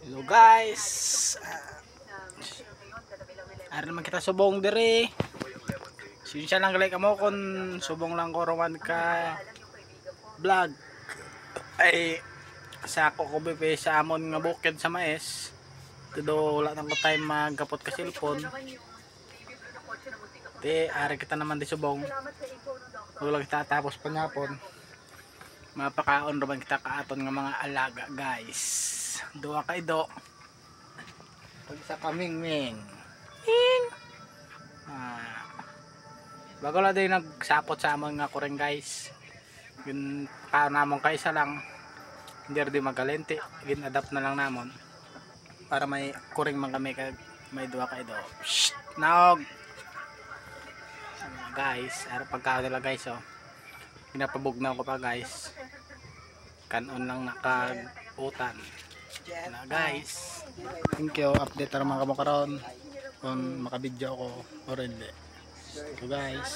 Hello guys. Ari naman kita subong diri. Sinsya lang galay kamo kon subong lang ko rawan ka vlog. Ay sa ako ko bepe sa amon nga bukid sa mais. Tudo wala nang ko time magkapot ka cellphone. Ari kita naman di subong. Wala kita tapos panyapon. Mapakaon raman kita kaaton nga mga alaga guys. Duwa kay do. Pag sa kaming ming. Bago lang din nagsapot sa amon nga kuring guys. Yun pa namon kaisa lang. Hindi rin magalente. Gin adapt na lang namon. Para may kuring man kami kag may duwa kay do. Shh! Naog. Guys, ara pagkaon nila guys oh. Pinapabugnaw ko pa guys. Kanon lang nakabutan. Na guys. Thank you. Update ra mga kamo karon kung makabidyo ako or hindi. Thank you guys.